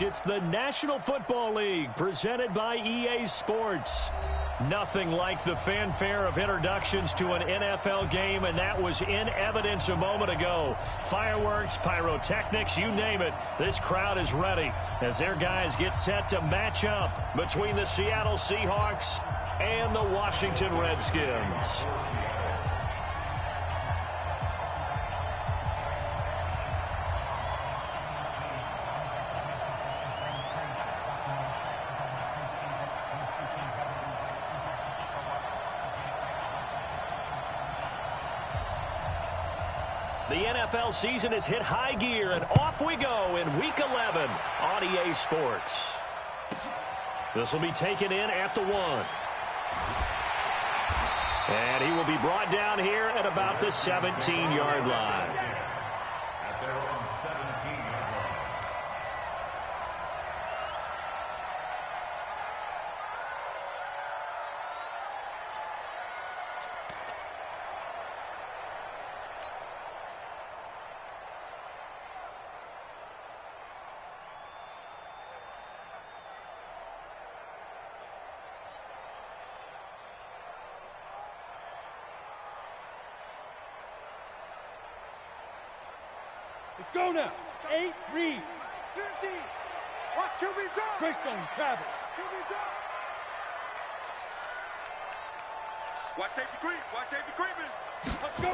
Stretch. It's the National Football League presented by EA Sports. Nothing like the fanfare of introductions to an NFL game, and that was in evidence a moment ago. Fireworks, pyrotechnics, you name it. This crowd is ready as their guys get set to match up between the Seattle Seahawks and the Washington Redskins. The NFL season has hit high gear, and off we go in Week 11 on EA Sports. This will be taken in at the 1. And he will be brought down here at about the 17-yard line. At their own 17-yard line. Let's go now. 8, read. 50. Watch QB drop. Greystone, travel. QB drop. Watch safety creep. Watch safety creeping. Let's go.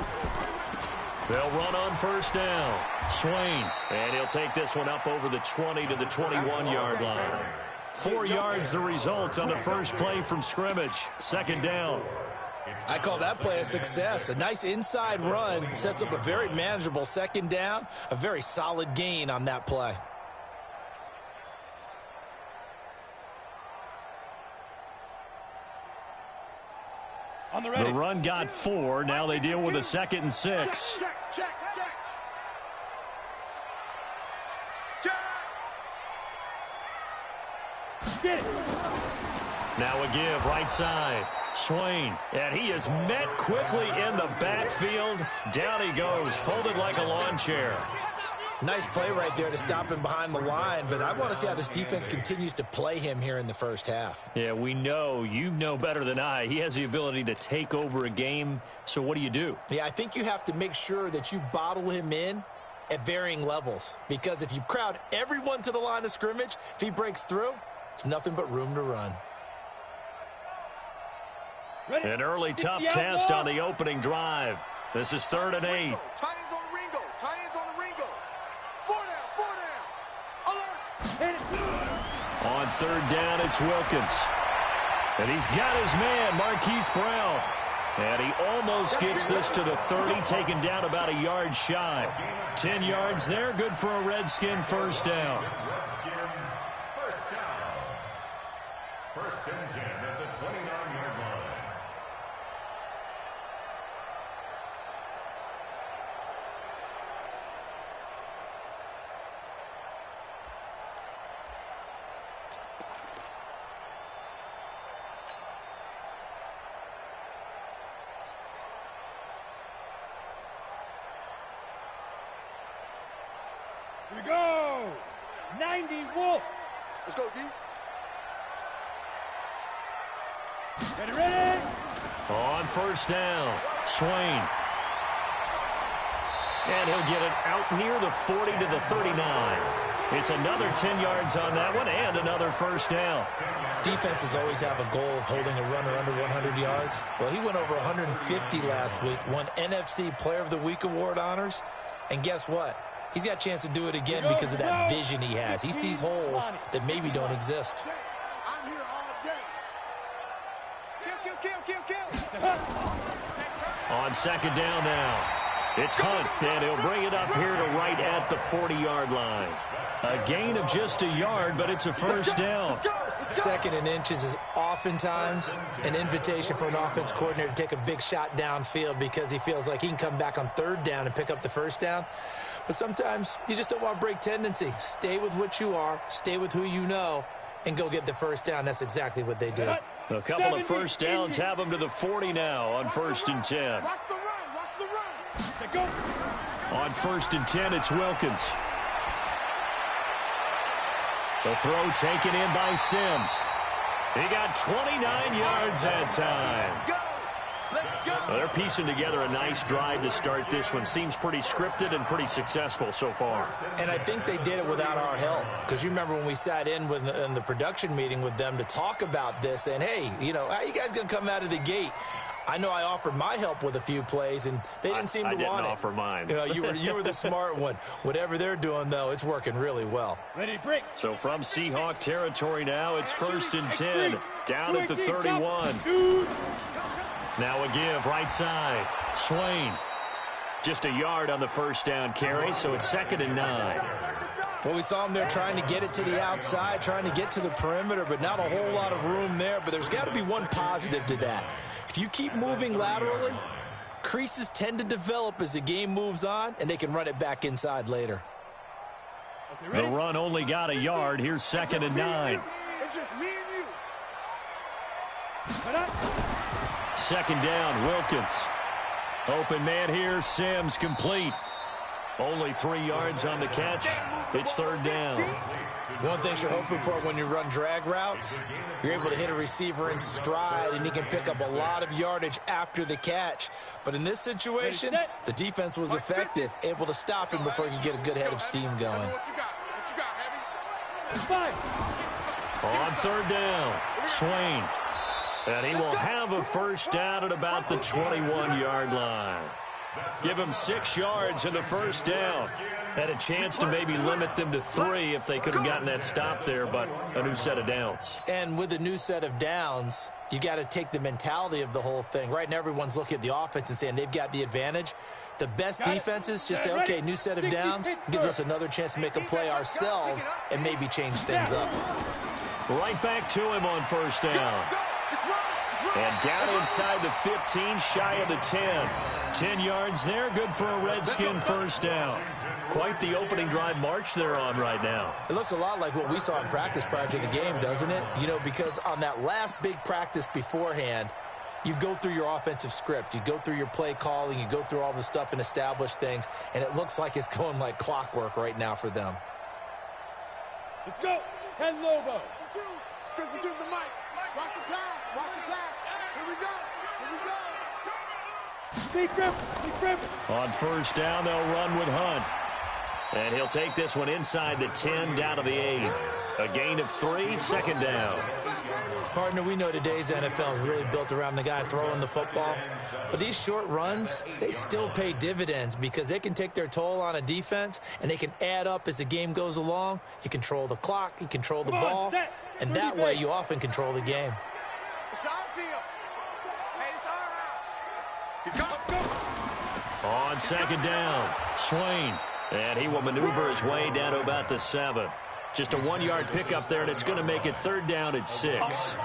They'll run on first down. Swain. And he'll take this one up over the 20 to the 21-yard line. 4 yards the result on the first play from scrimmage. Second down. I call that play a success. A nice inside run sets up a very manageable second down. A very solid gain on that play. On the ready. The run got 4. Now they deal with a 2nd and 6. Check. Get it. Now a give right side. Swain, and he is met quickly in the backfield. Down he goes, folded like a lawn chair. Nice play right there to stop him behind the line, but I want to see how this defense continues to play him here in the first half. Yeah, we know. You know better than I. He has the ability to take over a game, so what do you do? Yeah, I think you have to make sure that you bottle him in at varying levels, because if you crowd everyone to the line of scrimmage, if he breaks through, there's nothing but room to run. Ready. An early tough test on the opening drive. This is 3rd and 8. Tight ends on the Ringo. Tight ends on the Ringo. 4 down. Alert. On 3rd down, it's Wilkins. And he's got his man, Marquise Brown. And he almost gets this to the 30, taken down about a yard shy. 10 yards there, good for a Redskin first down. Redskins first down. 1st and 10 at the 29-yard line. Here we go. 90 Wolf. Let's go, D. Ready. On first down, Swain. And he'll get it out near the 40 to the 39. It's another 10 yards on that one and another first down. Defenses always have a goal of holding a runner under 100 yards. Well, he went over 150 last week, won NFC Player of the Week award honors. And guess what? He's got a chance to do it again because of that vision he has. He sees holes that maybe don't exist. I'm here all day. Kill. On second down now, it's Hunt, and he'll bring it up here to right at the 40-yard line. A gain of just a yard, but it's a first down. 2nd and inches is oftentimes an invitation for an offense coordinator to take a big shot downfield because he feels like he can come back on 3rd down and pick up the first down. But sometimes you just don't want to break tendency. Stay with what you are, stay with who you know, and go get the first down. That's exactly what they do. A couple of first downs have him to the 40 now on 1st and 10. Watch the run. On 1st and 10, it's Wilkins. The throw taken in by Sims. He got 29 yards that time. Well, they're piecing together a nice drive to start this one. Seems pretty scripted and pretty successful so far. And I think they did it without our help. Because you remember when we sat in the production meeting with them to talk about this, and hey, you know, how you guys going to come out of the gate? I know I offered my help with a few plays, and they didn't seem to want it. I didn't offer mine. You know, you were the smart one. Whatever they're doing, though, it's working really well. Ready, break. So from Seahawk territory now, it's 1st and 10. Down at the 31. Now a give, right side. Swain. Just a yard on the first down carry, so it's 2nd and 9. Well, we saw him there trying to get it to the outside, trying to get to the perimeter, but not a whole lot of room there. But there's got to be one positive to that. If you keep moving laterally, creases tend to develop as the game moves on, and they can run it back inside later. The run only got a yard. Here's 2nd and 9. It's just me and you. 2nd down, Wilkins. Open man here, Sims complete. Only 3 yards on the catch. It's 3rd down. One thing you're hoping for when you run drag routes, you're able to hit a receiver in stride, and he can pick up a lot of yardage after the catch. But in this situation, the defense was effective, able to stop him before he could get a good head of steam going. What you got, Heavy? On 3rd down, Swain. And he will have a first down at about the 21-yard line. Give him 6 yards in the first down. Had a chance to maybe limit them to 3 if they could have gotten that stop there, but a new set of downs. And with a new set of downs, you got to take the mentality of the whole thing. Right now, everyone's looking at the offense and saying they've got the advantage. The best defenses just say, okay, new set of downs, gives us another chance to make a play ourselves and maybe change things up. Right back to him on first down. And down inside the 15, shy of the 10. 10 yards there, good for a Redskin first down. Quite the opening drive march they're on right now. It looks a lot like what we saw in practice prior to the game, doesn't it? You know, because on that last big practice beforehand, you go through your offensive script. You go through your play calling. You go through all the stuff and establish things. And it looks like it's going like clockwork right now for them. Let's go. 10 Lobo. 52's the mic. Watch the pass. Watch the pass. Here we go. Here we go. Steve Griffin. On first down, they'll run with Hunt. And he'll take this one inside the 10, down to the 8. A gain of 3, 2nd down. Partner, we know today's NFL is really built around the guy throwing the football. But these short runs, they still pay dividends because they can take their toll on a defense, and they can add up as the game goes along. You control the clock, you control the ball, and that way you often control the game. It's our field. Hey, it's our house. He's gone. On 2nd down, Swain. And he will maneuver his way down to about the 7. Just a 1-yard pickup there, and it's going to make it 3rd down at 6.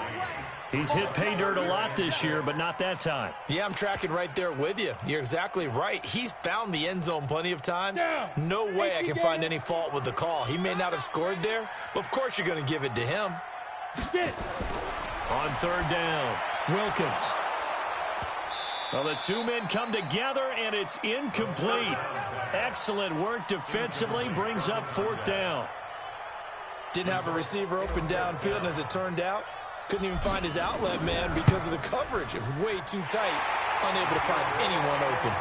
He's hit pay dirt a lot this year, but not that time. Yeah, I'm tracking right there with you. You're exactly right. He's found the end zone plenty of times. No way I can find any fault with the call. He may not have scored there, but of course you're going to give it to him. On 3rd down, Wilkins. Well, the two men come together, and it's incomplete. Excellent work defensively, brings up 4th down. Didn't have a receiver open downfield, and as it turned out, couldn't even find his outlet man because of the coverage. It was way too tight, unable to find anyone open.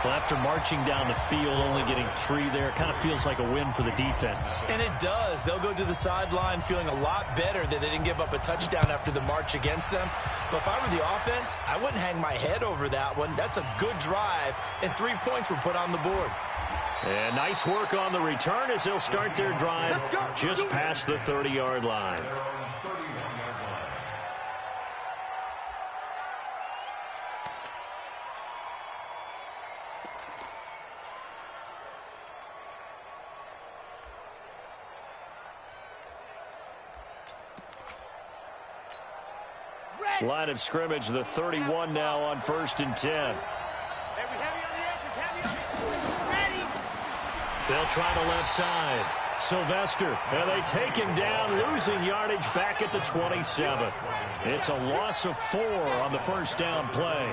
Well, after marching down the field, only getting 3 there, it kind of feels like a win for the defense. And it does. They'll go to the sideline feeling a lot better that they didn't give up a touchdown after the march against them. But if I were the offense, I wouldn't hang my head over that one. That's a good drive, and 3 points were put on the board. And nice work on the return as they'll start their drive just past the 30-yard line. Line of scrimmage, the 31 now on 1st and 10. Heavy on the edges. Heavy on the edges. Ready. They'll try the left side. Sylvester, and they take him down, losing yardage back at the 27. It's a loss of 4 on the first down play.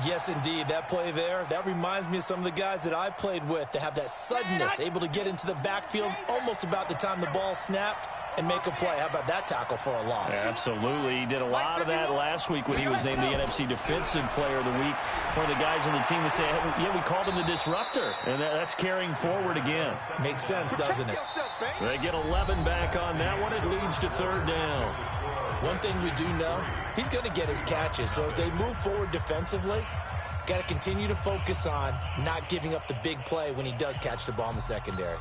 Yes, indeed. That play there, that reminds me of some of the guys that I played with that have that suddenness, able to get into the backfield almost about the time the ball snapped and make a play. How about that tackle for a loss? Absolutely. He did a lot of that last week when he was named the NFC Defensive Player of the Week. One of the guys on the team would say, yeah, we called him the disruptor. And that's carrying forward again. Makes sense, doesn't it? They get 11 back on that one. It leads to third down. One thing we do know, he's going to get his catches. So as they move forward defensively, got to continue to focus on not giving up the big play when he does catch the ball in the secondary.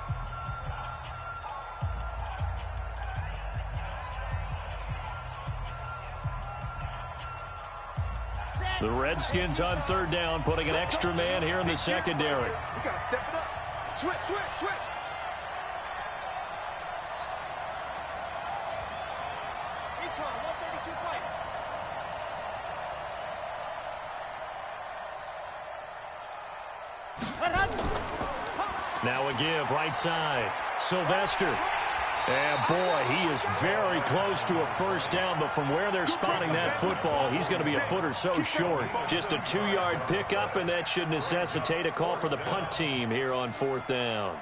The Redskins on third down, putting an extra man here in the secondary. We got to step it up. Switch, switch, switch. Econ, 132 fight. Now a give, right side. Sylvester. And, boy, he is very close to a first down, but from where they're spotting that football, he's going to be a foot or so short. Just a 2-yard pickup, and that should necessitate a call for the punt team here on fourth down.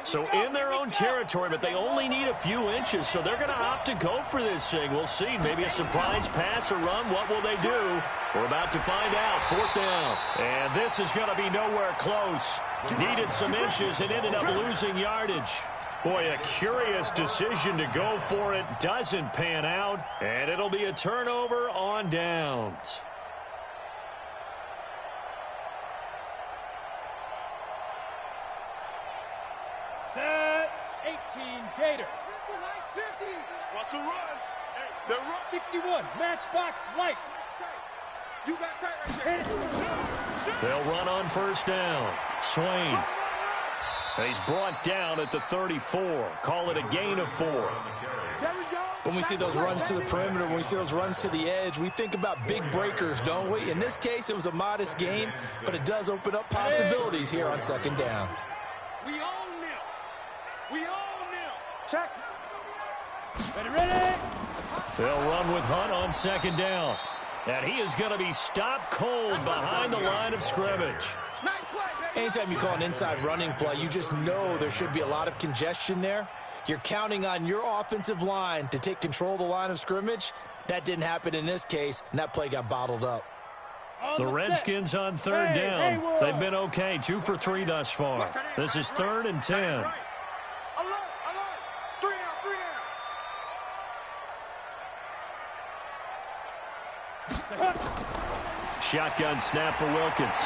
So in their own territory, but they only need a few inches, so they're going to opt to go for this thing. We'll see. Maybe a surprise pass or run. What will they do? We're about to find out. Fourth down. And this is going to be nowhere close. Needed some inches and ended up losing yardage. Boy, a curious decision to go for it. Doesn't pan out, and it'll be a turnover on downs. Set 18 Gator. 50. Watch the run. The run. 61 Matchbox Lights. You got tight right there. They'll run on first down. Swain. And he's brought down at the 34. Call it a gain of 4. There we go. When we see those runs to the perimeter, when we see those runs to the edge, we think about big breakers, don't we? In this case, it was a modest gain, but it does open up possibilities here on second down. We own them. We own them. Check. Ready. They'll run with Hunt on second down. And he is going to be stopped cold behind the line of scrimmage. Nice play, baby. Anytime you call an inside running play, you just know there should be a lot of congestion there. You're counting on your offensive line to take control of the line of scrimmage. That didn't happen in this case, and that play got bottled up. The Redskins on third down. They've been okay, 2 for 3 thus far. This is 3rd and 10. Alert. 3 down. Shotgun snap for Wilkins.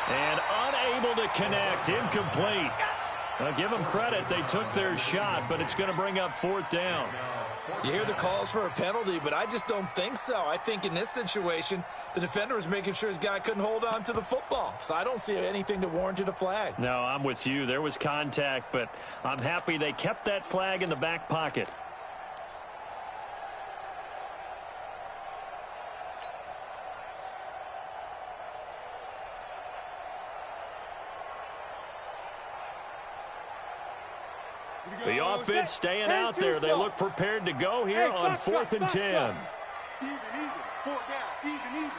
And unable to connect, incomplete. Now, give them credit, they took their shot, but it's going to bring up 4th down. You hear the calls for a penalty, but I just don't think so. I think in this situation, the defender was making sure his guy couldn't hold on to the football. So I don't see anything to warrant a flag. No, I'm with you. There was contact, but I'm happy they kept that flag in the back pocket. The offense staying out there. They look prepared to go here on 4th and 10. Even. 4 down. Even.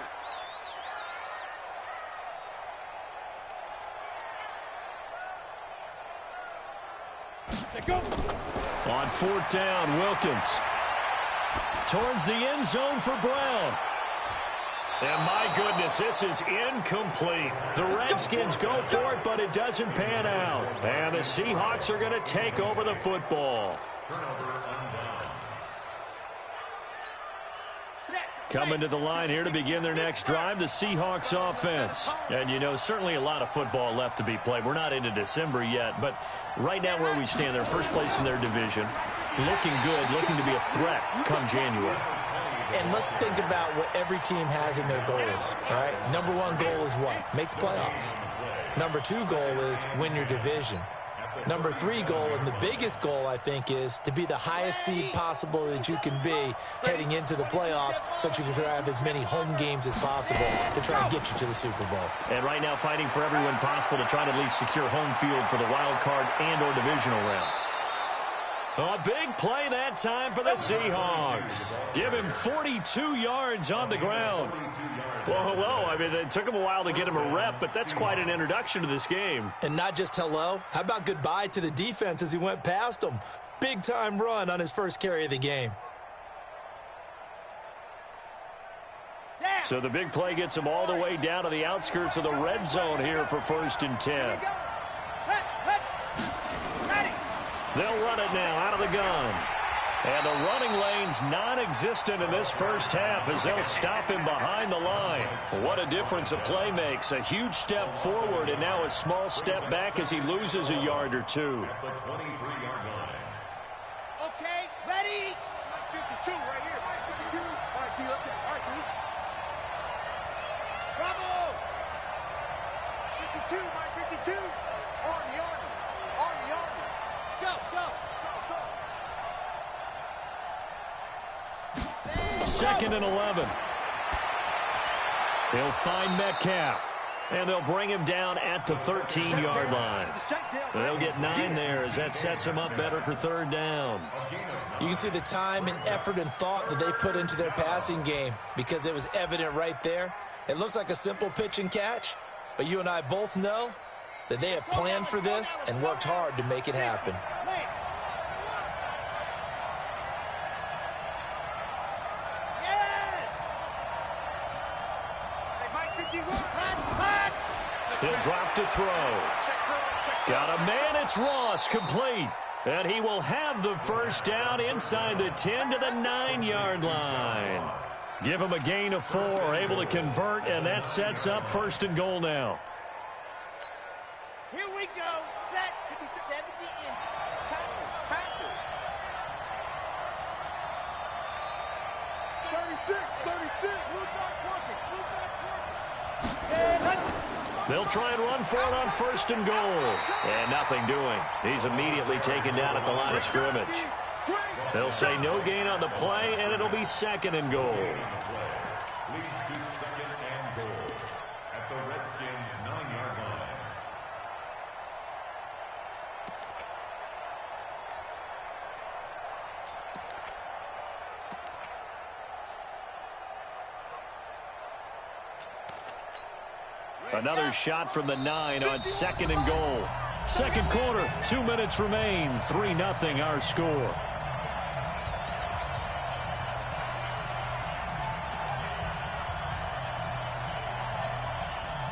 Go. On 4th down, Wilkins. Towards the end zone for Brown. And my goodness, this is incomplete. The Redskins go for it, but it doesn't pan out. And the Seahawks are going to take over the football. Coming to the line here to begin their next drive, the Seahawks offense. And, you know, certainly a lot of football left to be played. We're not into December yet, but right now where we stand, they're first place in their division. Looking good, looking to be a threat come January. And let's think about what every team has in their goals, all right? Number one goal is what? Make the playoffs. Number two goal is win your division. Number three goal, and the biggest goal, I think, is to be the highest seed possible that you can be heading into the playoffs so that you can have as many home games as possible to try and get you to the Super Bowl. And right now fighting for everyone possible to try to at least secure home field for the wild card and or divisional round. A big play that time for the Seahawks. Give him 42 yards on the ground. Well, hello. I mean, it took him a while to get him a rep, but that's quite an introduction to this game. And not just hello. How about goodbye to the defense as he went past him? Big-time run on his first carry of the game. So the big play gets him all the way down to the outskirts of the red zone here for 1st and 10. They'll run it now out of the gun. And the running lane's non-existent in this first half as they'll stop him behind the line. What a difference a play makes. A huge step forward and now a small step back as he loses a yard or two. The 23-yard line. Okay, ready? 52 right here. 52. All right, T, let's take. All right, T. Bravo! 52, my 52. Army. Go, go, go, go. 2nd and 11. They'll find Metcalf. And they'll bring him down at the 13-yard line. They'll get 9 there as that sets him up better for 3rd down. You can see the time and effort and thought that they put into their passing game because it was evident right there. It looks like a simple pitch and catch, but you and I both know that they have planned for this and worked hard to make it happen. He'll drop to throw. Got a man, it's Ross, complete. And he will have the first down inside the 10 to the 9-yard line. Give him a gain of 4, able to convert, and that sets up 1st and goal now. Here we go. Set. 70 in. Tackles. 36. Blue dot working. They'll try and run for it on 1st and goal. And nothing doing. He's immediately taken down at the line of scrimmage. They'll say no gain on the play, and it'll be 2nd and goal. Leads to 2nd and goal at the Redskins' 9-yard line. Another shot from the 9 on 2nd and goal. 2nd quarter, 2 minutes remain. 3-0 our score.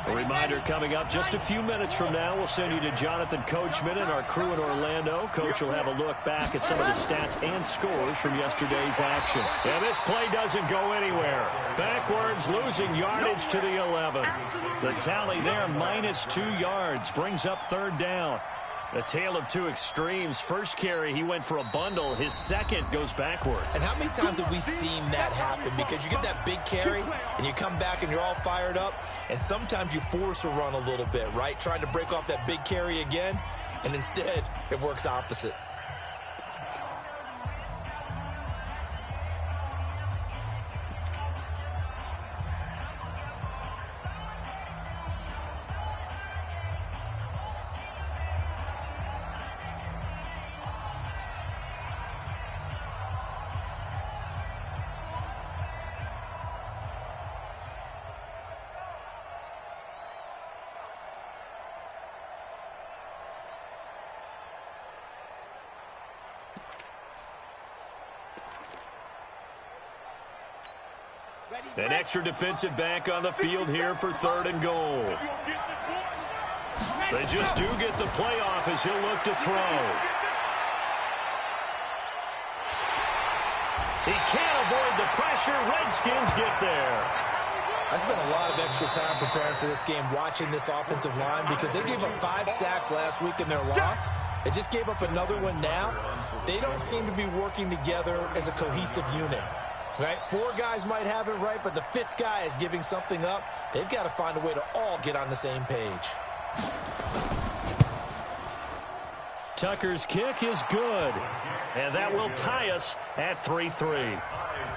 A reminder coming up just a few minutes from now. We'll send you to Jonathan Coachman and our crew in Orlando. Coach will have a look back at some of the stats and scores from yesterday's action. And this play doesn't go anywhere. Backwards, losing yardage to the 11. The tally there, -2 yards, brings up 3rd down. A tale of two extremes. First carry, he went for a bundle. His second goes backward. And how many times have we seen that happen? Because you get that big carry, and you come back and you're all fired up, and sometimes you force a run a little bit, right? Trying to break off that big carry again, and instead it works opposite. An extra defensive back on the field here for 3rd and goal. They just do get the play off as he'll look to throw. He can't avoid the pressure. Redskins get there. I spent a lot of extra time preparing for this game watching this offensive line because they gave up 5 sacks last week in their loss. They just gave up another one now. They don't seem to be working together as a cohesive unit. Right? 4 guys might have it right, but the 5th guy is giving something up. They've got to find a way to all get on the same page. Tucker's kick is good, and that will tie us at 3-3.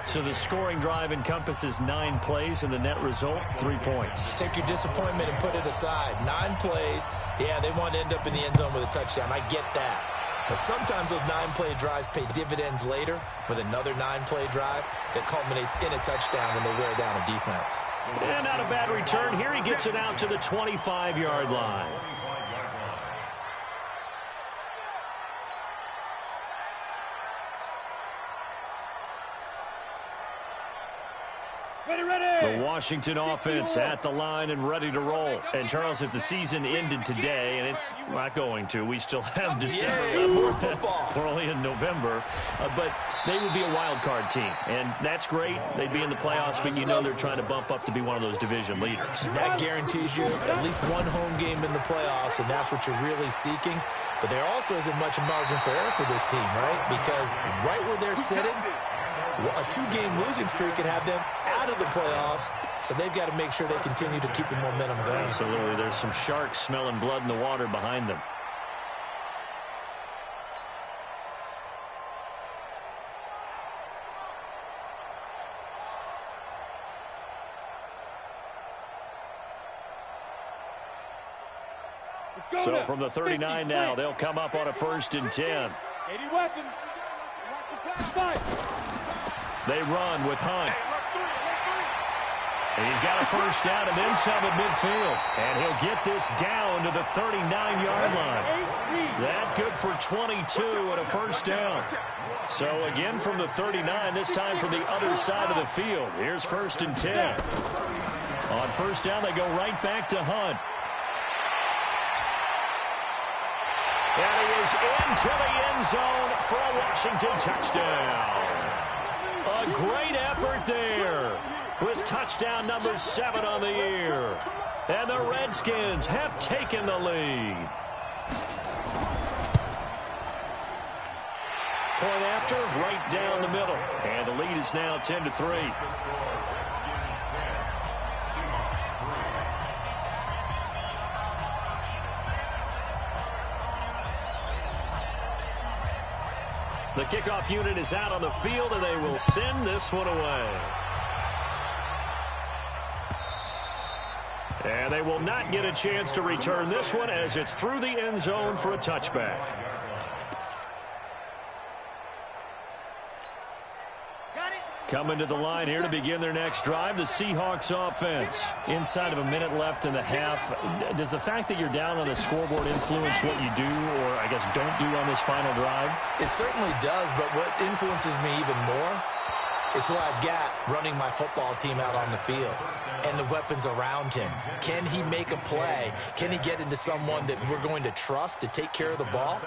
So the scoring drive encompasses 9 plays, and the net result, 3 points. Take your disappointment and put it aside. 9 plays, yeah, they want to end up in the end zone with a touchdown. I get that. But sometimes those 9-play drives pay dividends later with another 9-play drive that culminates in a touchdown when they wear down a defense. And not a bad return. Here he gets it out to the 25-yard line. The Washington offense at the line and ready to roll. And, Charles, if the season ended today, and it's not going to, we still have December left. We're only in November. But they would be a wild card team. And that's great. They'd be in the playoffs, but you know they're trying to bump up to be one of those division leaders. That guarantees you at least one home game in the playoffs, and that's what you're really seeking. But there also isn't much margin for error for this team, right? Because right where they're sitting, a 2-game losing streak could have them out of the playoffs, so they've got to make sure they continue to keep the momentum going. Absolutely. There's some sharks smelling blood in the water behind them. So from the 39 now, they'll come up on a 1st and 10. 80 weapons. They run with Hunt. And he's got a 1st down and then some at midfield. And he'll get this down to the 39-yard line. That good for 22 and a 1st down. So again from the 39, this time from the other side of the field. Here's 1st and 10. On 1st down, they go right back to Hunt. And he is into the end zone for a Washington touchdown. A great effort there with touchdown number 7 on the year. And the Redskins have taken the lead. Point after, right down the middle. And the lead is now 10-3. The kickoff unit is out on the field, and they will send this one away. And they will not get a chance to return this one as it's through the end zone for a touchback. Coming to the line here to begin their next drive, the Seahawks offense. Inside of a minute left in the half, does the fact that you're down on the scoreboard influence what you do or, I guess, don't do on this final drive? It certainly does, but what influences me even more is who I've got running my football team out on the field and the weapons around him. Can he make a play? Can he get into someone that we're going to trust to take care of the ball?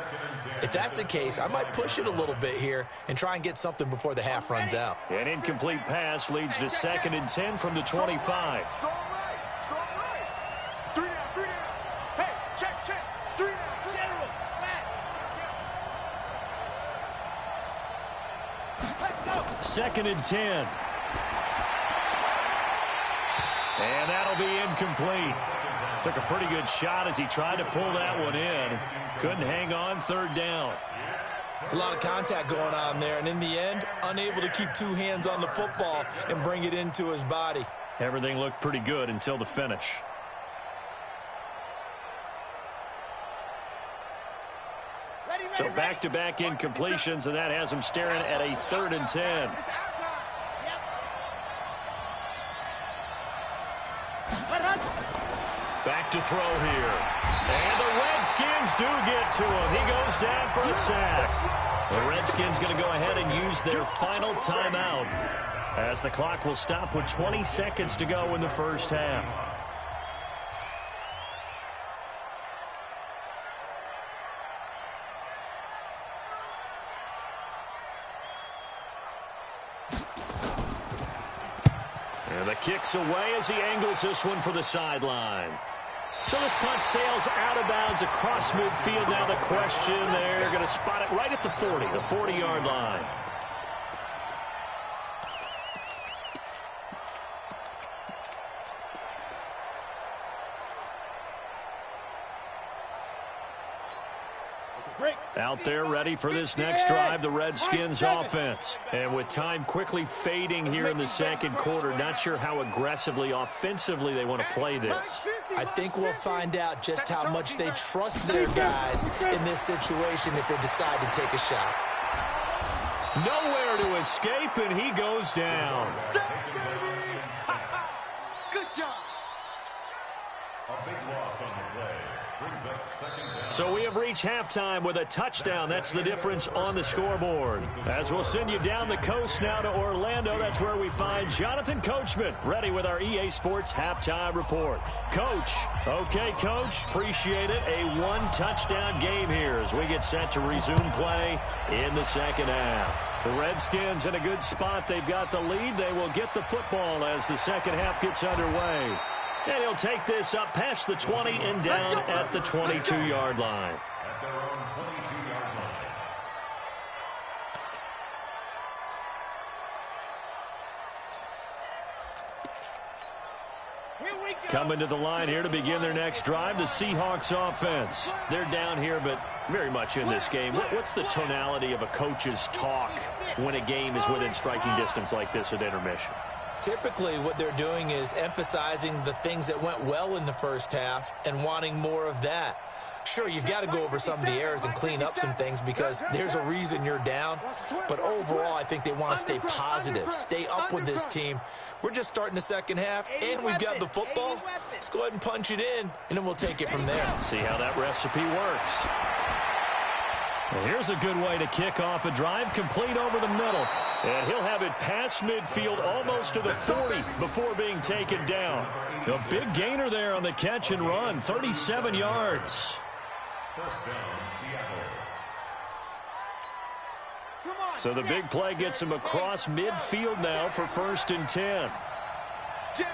If that's the case, I might push it a little bit here and try and get something before the half runs out. An incomplete pass leads to 2nd and 10 from the 25. Second and 10. And that'll be incomplete. Took a pretty good shot as he tried to pull that one in. Couldn't hang on, 3rd down. It's a lot of contact going on there, and in the end, unable to keep 2 hands on the football and bring it into his body. Everything looked pretty good until the finish. So back-to-back incompletions, and that has him staring at a 3rd and 10. Back to throw here. And the Redskins do get to him. He goes down for a sack. The Redskins going to go ahead and use their final timeout as the clock will stop with 20 seconds to go in the first half. And the kick's away as he angles this one for the sideline. So this punt sails out of bounds across midfield. Now the question, they're going to spot it right at the 40, the 40-yard line. Out there ready for this next drive, the Redskins offense. And with time quickly fading here in the second quarter, not sure how aggressively, offensively they want to play this. I think we'll find out just how much they trust their guys in this situation if they decide to take a shot. Nowhere to escape, and he goes down. Good job. A big loss on the play. Brings up second down. So we have reached halftime with a touchdown. That's the difference on the scoreboard. As we'll send you down the coast now to Orlando, that's where we find Jonathan Coachman, ready with our EA Sports halftime report. Coach. Okay, Coach. Appreciate it. A one-touchdown game here as we get set to resume play in the second half. The Redskins in a good spot. They've got the lead. They will get the football as the second half gets underway. And he'll take this up past the 20 and down at the 22-yard line. At their own 22-yard line. Here we go. Coming to the line here to begin their next drive, the Seahawks offense. They're down here, but very much in this game. What's the tonality of a coach's talk when a game is within striking distance like this at intermission? Typically, what they're doing is emphasizing the things that went well in the first half and wanting more of that. Sure, you've got to go over some of the errors and clean up some things because there's a reason you're down. But overall, I think they want to stay positive, stay up with this team. We're just starting the second half, and we've got the football. Let's go ahead and punch it in, and then we'll take it from there. See how that recipe works. Well, here's a good way to kick off a drive, complete over the middle. And he'll have it past midfield almost to the 40 before being taken down. A big gainer there on the catch and run, 37 yards. First down, Seattle. So the big play gets him across midfield now for 1st and 10. Jim.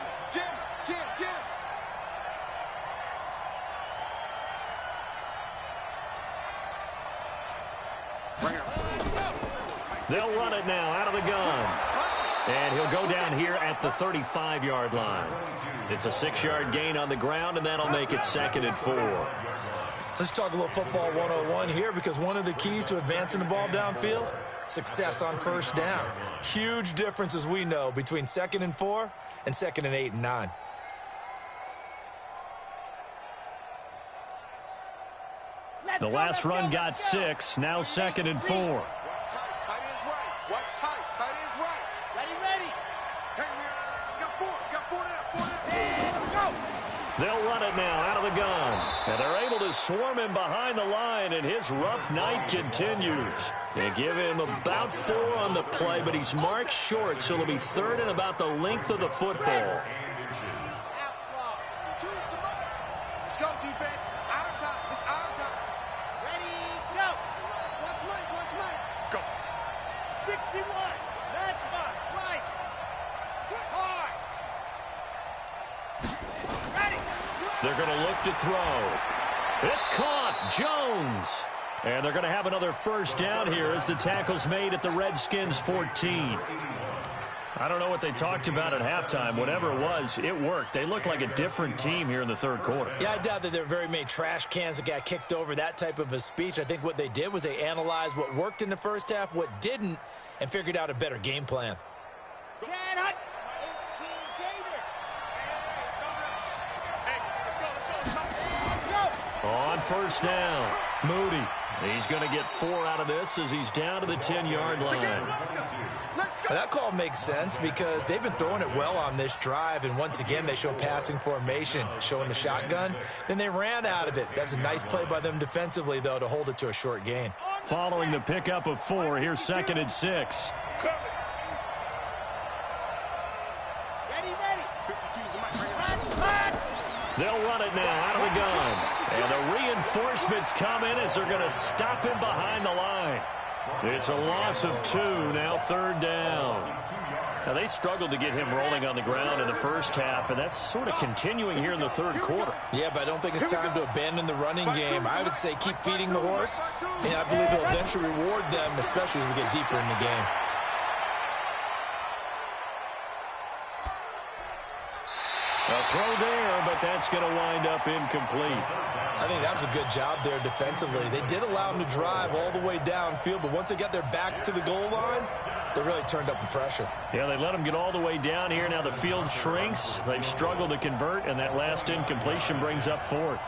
They'll run it now out of the gun. And he'll go down here at the 35-yard line. It's a 6-yard gain on the ground, and that'll make it 2nd and 4. Let's talk a little football 101 here because one of the keys to advancing the ball downfield, success on first down. Huge difference, as we know, between 2nd and 4 and 2nd and 8 and 9. The last run got 6, now 2nd and 4. Watch tight. Tight ends right. Ready. Hey, we got four now. They'll run it now out of the gun. And they're able to swarm him behind the line, and his rough night continues. They give him about 4 on the play, but he's marked short, so it'll be 3rd and about the length of the football. Let's go, defense. Our time. It's our time. Ready, go. Watch Mike. Go. 61. Matchbox, right. Hard. Ready. They're going to look to throw. It's caught. Jones. And they're going to have another first down here as the tackle's made at the Redskins 14. I don't know what they talked about at halftime. Whatever it was, it worked. They look like a different team here in the third quarter. Yeah, I doubt that there were very many trash cans that got kicked over, that type of a speech. I think what they did was they analyzed what worked in the first half, what didn't, and figured out a better game plan. On first down, Moody. He's going to get 4 out of this as he's down to the 10-yard line. Now, that call makes sense because they've been throwing it well on this drive, and once again they show passing formation, showing the shotgun. Then they ran out of it. That's a nice play by them defensively, though, to hold it to a short gain. Following the pickup of 4, here's 2nd and 6. They'll run it now out of the gun. And the reinforcements come in as they're going to stop him behind the line. It's a loss of 2, now 3rd down. Now, they struggled to get him rolling on the ground in the first half, and that's sort of continuing here in the third quarter. Yeah, but I don't think it's time to abandon the running game. I would say keep feeding the horse, and I believe it'll eventually reward them, especially as we get deeper in the game. A throw there, but that's going to wind up incomplete. I think that was a good job there defensively. They did allow them to drive all the way downfield, but once they got their backs to the goal line, they really turned up the pressure. Yeah, they let them get all the way down here. Now the field shrinks. They've struggled to convert, and that last incompletion brings up fourth.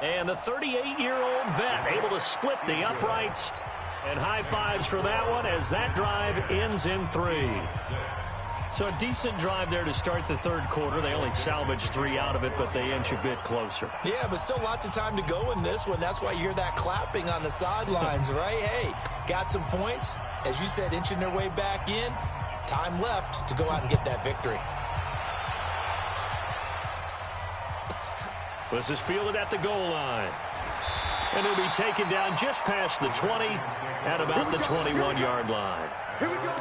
And the 38-year-old vet able to split the uprights. And high fives for that one as that drive ends in 3. So a decent drive there to start the third quarter. They only salvaged 3 out of it, but they inch a bit closer. Yeah, but still lots of time to go in this one. That's why you hear that clapping on the sidelines, right? Hey, got some points. As you said, inching their way back in. Time left to go out and get that victory. This is fielded at the goal line. And he'll be taken down just past the 20 at about the 21-yard line. Here we go.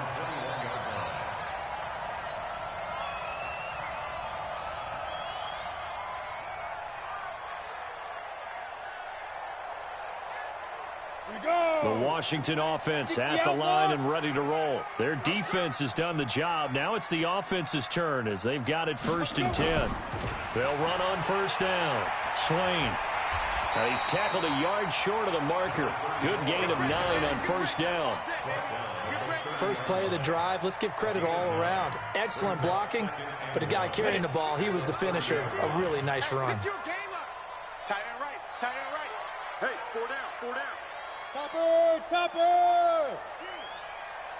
The Washington offense at the line and ready to roll. Their defense has done the job. Now it's the offense's turn as they've got it 1st and 10. They'll run on 1st down. Swain. He's tackled a yard short of the marker. Good gain of 9 on 1st down. First play of the drive. Let's give credit all around. Excellent blocking, but the guy carrying the ball, he was the finisher. A really nice run. Pick your game up. Tight end right. Tight end right. Hey, 4 down. 4 down. Topper! Topper!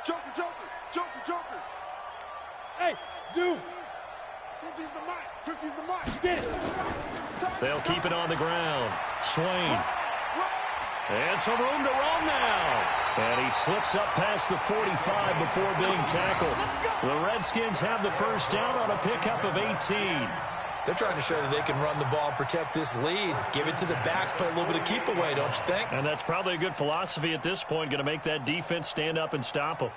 Joker, Joker, Joker, Joker. Hey, zoom! 50's the mic. 50's the mic. Get it! They'll keep it on the ground. Swain. And some room to roam now. And he slips up past the 45 before being tackled. The Redskins have the 1st down on a pickup of 18. They're trying to show that they can run the ball and protect this lead. Give it to the backs, play a little bit of keep away, don't you think? And that's probably a good philosophy at this point, going to make that defense stand up and stop them.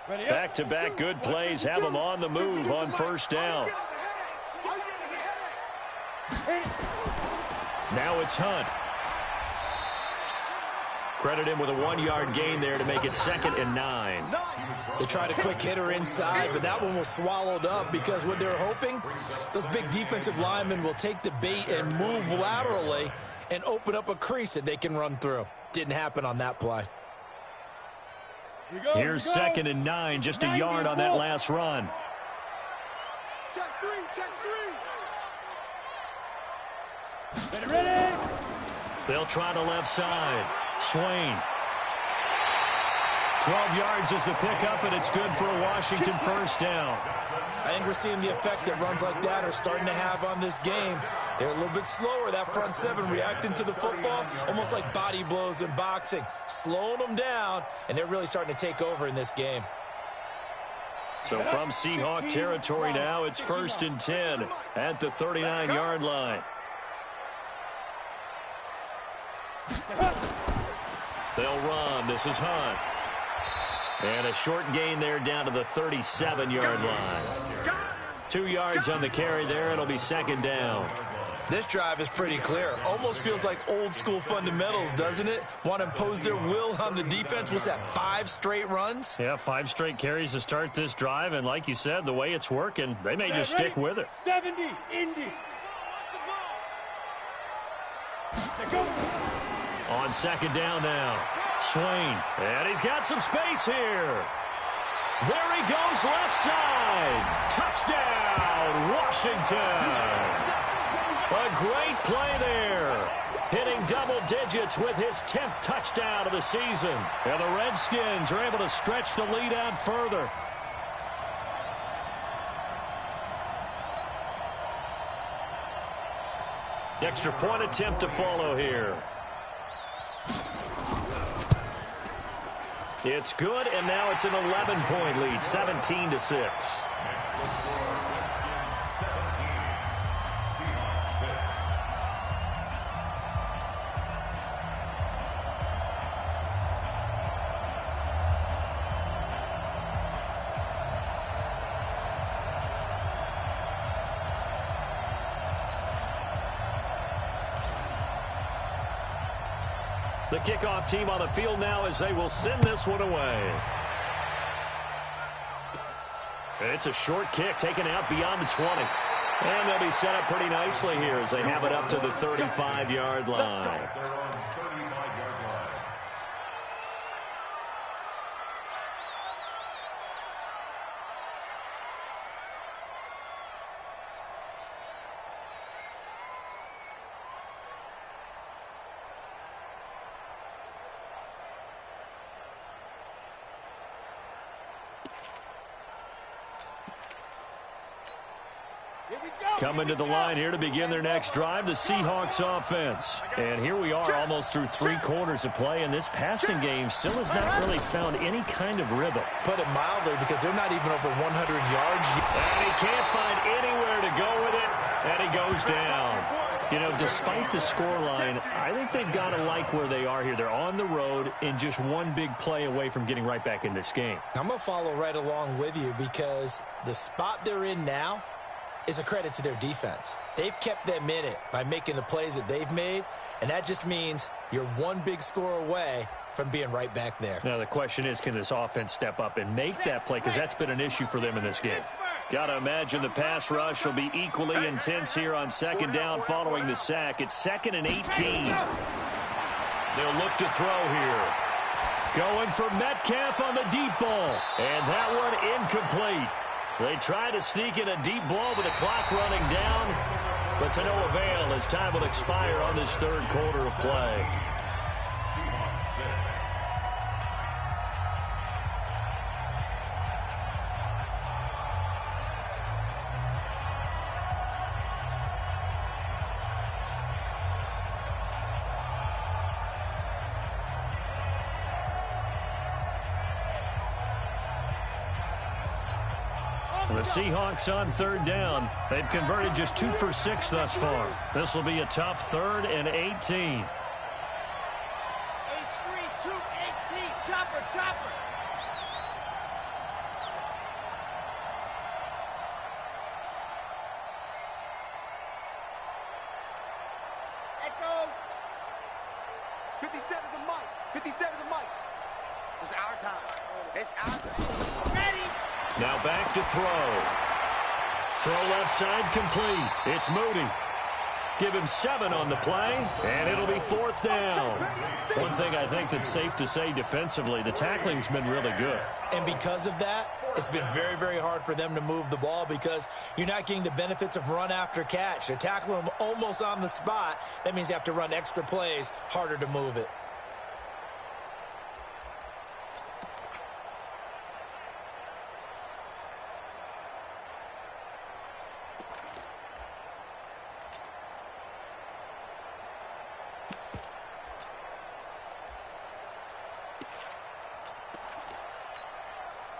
Back-to-back good plays have them on the move on 1st down. Now it's Hunt. Credit him with a 1-yard gain there to make it 2nd and 9. They tried a quick hitter inside, but that one was swallowed up because what they're hoping, those big defensive linemen will take the bait and move laterally and open up a crease that they can run through. Didn't happen on that play. Here's 2nd and 9, just a yard on that last run. Check 3, check 3. Ready? They'll try the left side. Swain. 12 yards is the pickup, and it's good for a Washington 1st down. I think we're seeing the effect that runs like that are starting to have on this game. They're a little bit slower, that front 7, reacting to the football, almost like body blows in boxing, slowing them down, and they're really starting to take over in this game. So from Seahawk territory now, it's 1st and 10 at the 39-yard line. They'll run. This is Hunt. And a short gain there down to the 37-yard line. 2 yards on the carry there. It'll be 2nd down. This drive is pretty clear. Almost feels like old school fundamentals, doesn't it? Want to impose their will on the defense. What's that, 5 straight runs? Yeah, 5 straight carries to start this drive. And like you said, the way it's working, they may just stick with it. 70, Indy. Go. On 2nd down now. Swain. And he's got some space here. There he goes left side. Touchdown, Washington. A great play there. Hitting double digits with his 10th touchdown of the season. And the Redskins are able to stretch the lead out further. Extra point attempt to follow here. It's good, and now it's an 11-point lead, 17-6. The kickoff team on the field now as they will send this one away. It's a short kick taken out beyond the 20. And they'll be set up pretty nicely here as they have it up to the 35-yard line. Coming to the line here to begin their next drive, the Seahawks offense. And here we are almost through 3 quarters of play, and this passing game still has not really found any kind of rhythm. Put it mildly, because they're not even over 100 yards. And he can't find anywhere to go with it, and he goes down. You know, despite the scoreline, I think they've got to like where they are here. They're on the road and just one big play away from getting right back in this game. I'm going to follow right along with you because the spot they're in now is a credit to their defense. They've kept them in it by making the plays that they've made, and that just means you're one big score away from being right back there. Now the question is, can this offense step up and make that play, because that's been an issue for them in this game. Got to imagine the pass rush will be equally intense here on second down following the sack. It's 2nd and 18. They'll look to throw here. Going for Metcalf on the deep ball, and that one incomplete. They try to sneak in a deep ball with the clock running down, but to no avail as time will expire on this 3rd quarter of play. The Seahawks on 3rd down. They've converted just 2 for 6 thus far. This will be a tough 3rd and 18. H3, 2, 18. Chopper, chopper. Echo. 57 the mic. 57 the mic. It's our time. It's our time. Ready. Now back to throw. Throw left side complete. It's Moody. Give him 7 on the play, and it'll be 4th down. One thing I think that's safe to say defensively, the tackling's been really good. And because of that, it's been very, very hard for them to move the ball because you're not getting the benefits of run after catch. They're tackling them almost on the spot. That means you have to run extra plays, harder to move it.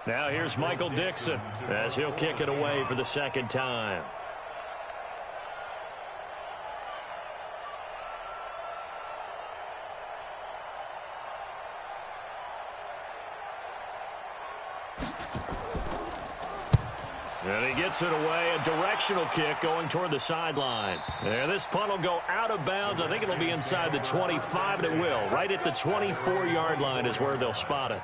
Now here's Michael Dixon as he'll kick it away for the 2nd time. And he gets it away, a directional kick going toward the sideline. And this punt will go out of bounds. I think it'll be inside the 25, and it will. Right at the 24-yard line is where they'll spot it.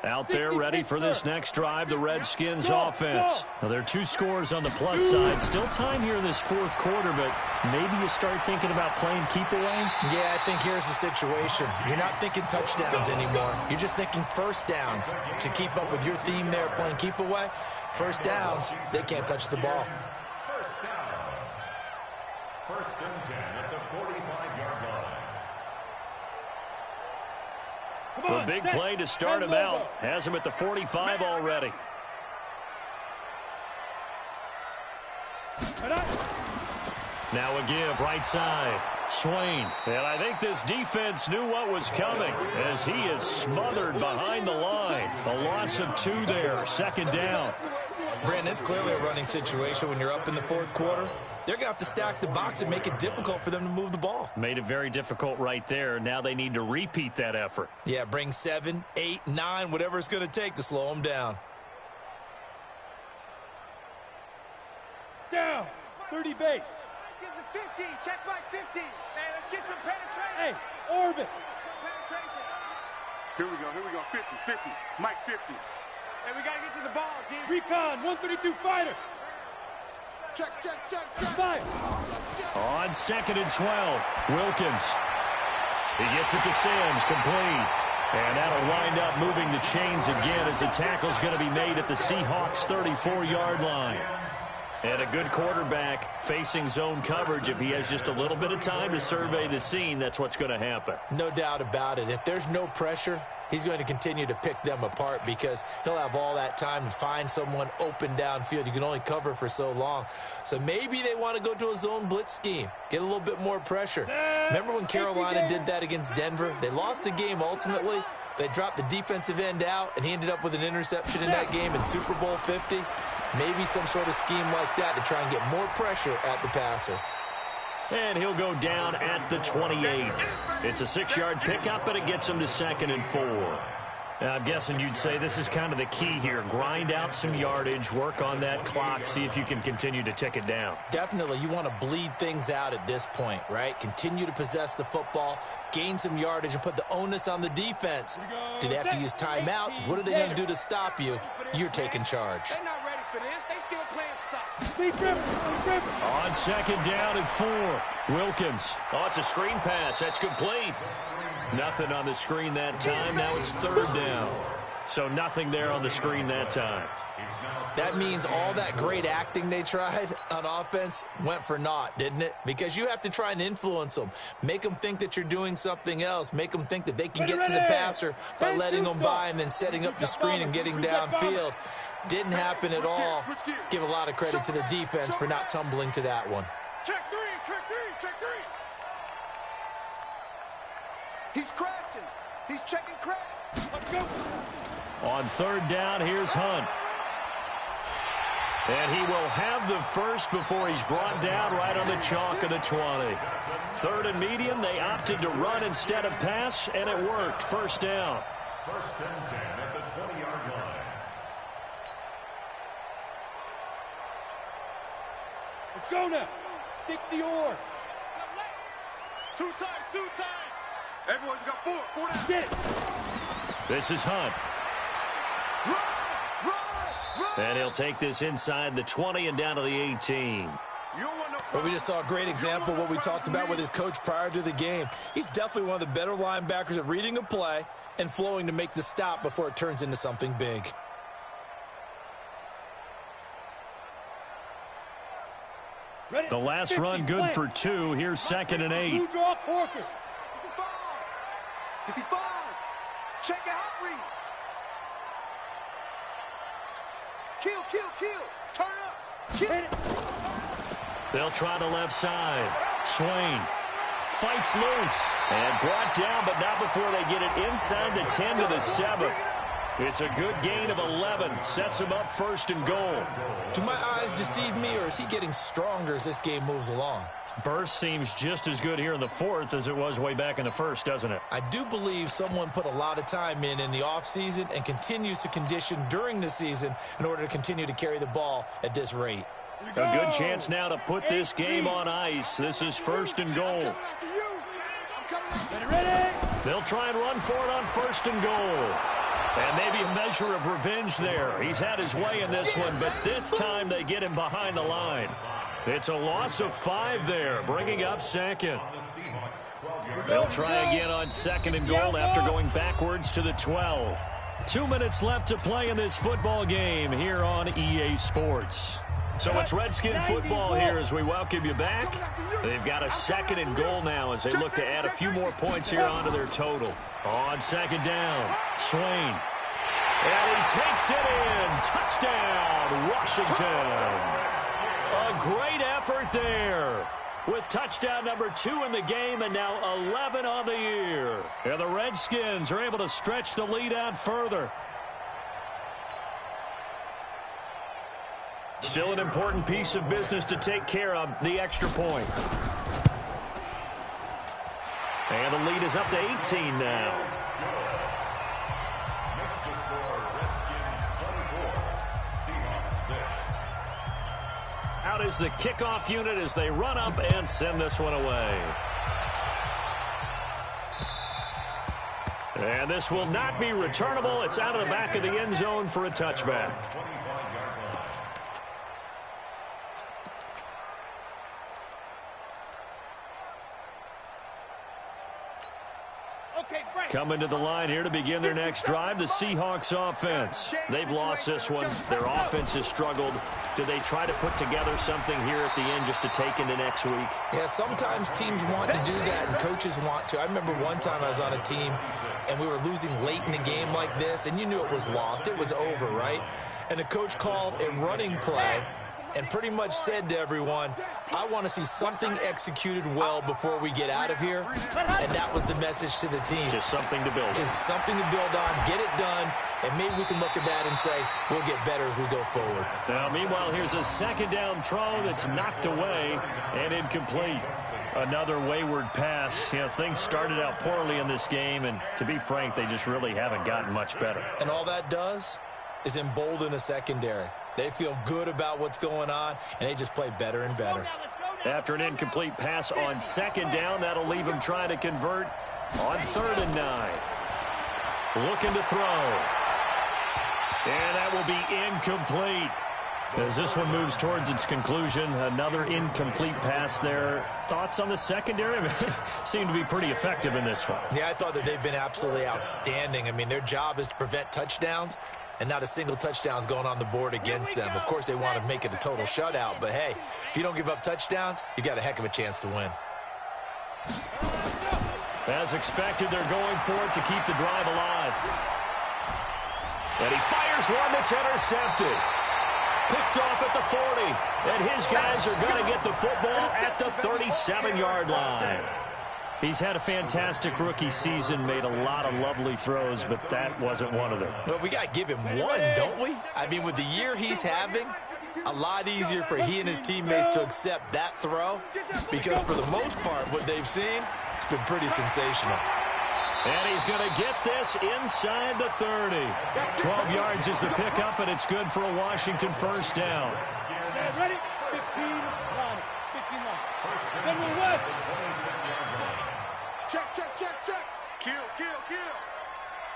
Out there ready for this next drive, the Redskins offense. Now, there are 2 scores on the plus side. Still time here in this 4th quarter, but maybe you start thinking about playing keep away? Yeah, I think here's the situation. You're not thinking touchdowns anymore. You're just thinking first downs. To keep up with your theme there, playing keep away, first downs, they can't touch the ball. First down. 1st and 10 at the 45-yard line. The big play to start him out. Has him at the 45 already. Now a give right side. Swain. And I think this defense knew what was coming as he is smothered behind the line. A loss of 2 there. 2nd down. Brandon, it's clearly a running situation when you're up in the fourth quarter. They're going to have to stack the box and make it difficult for them to move the ball. Made it very difficult right there. Now they need to repeat that effort. Yeah, bring 7, 8, 9, whatever it's going to take to slow them down. Down. 30 base. Gives it 50. Check by 50. Man, let's get some penetration. Hey, orbit. Penetration. Here we go. 50, 50. Mike, 50. Hey, we got to get to the ball, D. Recon, 132 fighter. Check. Fire. On 2nd and 12, Wilkins. He gets it to Sims, complete. And that'll wind up moving the chains again as the tackle's going to be made at the Seahawks' 34-yard line. And a good quarterback facing zone coverage. If he has just a little bit of time to survey the scene, that's what's going to happen. No doubt about it. If there's no pressure, he's going to continue to pick them apart because he'll have all that time to find someone open downfield. You can only cover for so long. So maybe they want to go to a zone blitz scheme, get a little bit more pressure. Remember when Carolina did that against Denver? They lost the game ultimately. They dropped the defensive end out, and he ended up with an interception in that game in Super Bowl 50. Maybe some sort of scheme like that to try and get more pressure at the passer. And he'll go down at the 28. It's a 6-yard pickup, but it gets him to 2nd and 4. Now, I'm guessing you'd say this is kind of the key here. Grind out some yardage, work on that clock, see if you can continue to tick it down. Definitely. You want to bleed things out at this point, right? Continue to possess the football, gain some yardage, and put the onus on the defense. Do they have to use timeouts? What are they going to do to stop you? You're taking charge. They're not ready for this. They still playing soft. Deep river. On 2nd down and 4, Wilkins. Oh, it's a screen pass. That's complete. Nothing on the screen that time. Now it's 3rd down. So nothing there on the screen that time. That means all that great acting they tried on offense went for naught, didn't it? Because you have to try and influence them. Make them think that you're doing something else. Make them think that they can get to the passer by letting them by and then setting up the screen and getting downfield. Didn't happen at all. Give a lot of credit to the defense for not tumbling to that one. Check 3. He's crashing. He's checking crash. Let's go. On 3rd down, here's Hunt. And he will have the first before he's brought down right on the chalk of the 20. 3rd and medium, they opted to run instead of pass, and it worked. 1st down. 1st and 10 at the 20-yard line. Let's go now. 60 or. 2 times. Everyone's got 4 down. Get it. This is Hunt. Run. And he'll take this inside the 20 and down to the 18. Well, we just saw a great example of what we talked about with his coach prior to the game. He's definitely one of the better linebackers at reading a play and flowing to make the stop before it turns into something big. The last run good for 2. Here's 2nd and 8. Blue draw Corkers. 65. Check it out, Reed. Kill. Turn up. Kill. Hit it. They'll try the left side. Swain fights loose and brought down, but not before they get it inside the 10 to the 7. It's a good gain of 11. Sets him up 1st and goal. Do my eyes deceive me, or is he getting stronger as this game moves along? Burst seems just as good here in the 4th as it was way back in the 1st, doesn't it? I do believe someone put a lot of time in the offseason and continues to condition during the season in order to continue to carry the ball at this rate. A good chance now to put this game on ice. This is 1st and goal. Ready. They'll try and run for it on 1st and goal. And maybe a measure of revenge there. He's had his way in this one, but this time they get him behind the line. It's a loss of 5 there, bringing up 2nd. They'll try again on 2nd and goal after going backwards to the 12. 2 minutes left to play in this football game here on EA Sports. So it's Redskin football here as we welcome you back. They've got a 2nd and goal now as they look to add a few more points here onto their total. On 2nd down, Swain. And he takes it in. Touchdown, Washington. A great effort there with touchdown number 2 in the game and now 11 on the year. And the Redskins are able to stretch the lead out further. Still an important piece of business to take care of, the extra point. And the lead is up to 18 now. Next to score, Redskins 24, Seahawks 6. Out is the kickoff unit as they run up and send this one away. And this will not be returnable. It's out of the back of the end zone for a touchback. Coming to the line here to begin their next drive, the Seahawks offense. They've lost this one. Their offense has struggled. Do they try to put together something here at the end just to take into next week? Yeah, sometimes teams want to do that and coaches want to. I remember one time I was on a team and we were losing late in the game like this, and you knew it was lost. It was over, right? And the coach called a running play and pretty much said to everyone, I want to see something executed well before we get out of here. And that was the message to the team. Just something to build on. Just something to build on, get it done, and maybe we can look at that and say, we'll get better as we go forward. Now, meanwhile, here's a second down throw that's knocked away and incomplete. Another wayward pass. You know, things started out poorly in this game, and to be frank, they just really haven't gotten much better. And all that does is embolden a secondary. They feel good about what's going on, and they just play better and better. After an incomplete pass on second down, that'll leave him trying to convert on 3rd and 9. Looking to throw. And that will be incomplete. As this one moves towards its conclusion, another incomplete pass there. Thoughts on the secondary? Seem to be pretty effective in this one. Yeah, I thought that they've been absolutely outstanding. I mean, their job is to prevent touchdowns, and not a single touchdown is going on the board against them. Of course, they want to make it a total shutout, but hey, if you don't give up touchdowns, you got a heck of a chance to win. As expected, they're going for it to keep the drive alive. And he fires one that's intercepted. Picked off at the 40, and his guys are going to get the football at the 37-yard line. He's had a fantastic rookie season, made a lot of lovely throws, but that wasn't one of them. Well, we got to give him one, don't we? I mean, with the year he's having, a lot easier for he and his teammates to accept that throw, because for the most part, what they've seen, it's been pretty sensational. And he's going to get this inside the 30. 12 yards is the pickup, and it's good for a Washington first down. Ready? 15 line. 15 line. Then we'll win. Check, check, check, check. Kill, kill, kill.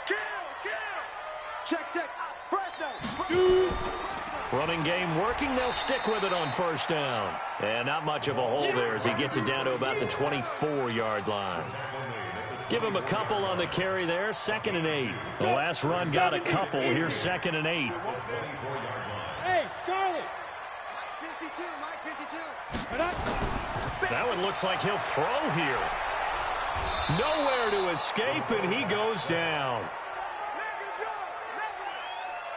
Kill, kill. Check, check. First down. Running game working. They'll stick with it on first down. And not much of a hole there as he gets it down to about the 24-yard line. Give him a couple on the carry there. 2nd and 8. The last run got a couple. Here's 2nd and 8. Hey, Charlie. 52, Mike 52. That one looks like he'll throw here. Nowhere to escape, and he goes down.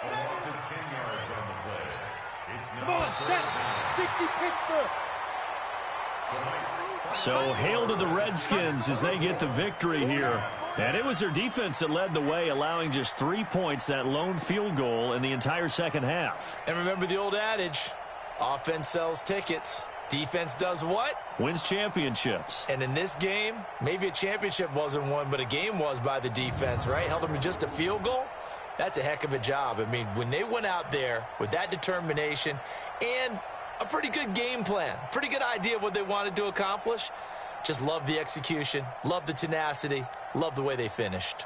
A loss of 10 yards on the play. It's Come on, set. 60 Pittsburgh. So hail to the Redskins as they get the victory here. And it was their defense that led the way, allowing just 3 points, that lone field goal in the entire second half. And remember the old adage, offense sells tickets. Defense does what? Wins championships. And in this game, maybe a championship wasn't won, but a game was by the defense, right? Held them to just a field goal. That's a heck of a job. I mean, when they went out there with that determination and a pretty good game plan, pretty good idea of what they wanted to accomplish, just love the execution, love the tenacity, love the way they finished.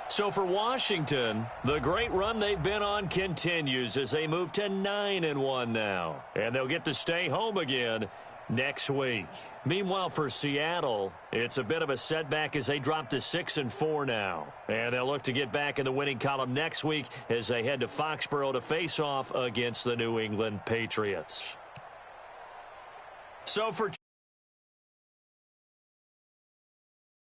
So for Washington, the great run they've been on continues as they move to 9-1 now. And they'll get to stay home again next week. Meanwhile, for Seattle, it's a bit of a setback as they drop to 6-4 now. And they'll look to get back in the winning column next week as they head to Foxborough to face off against the New England Patriots. So for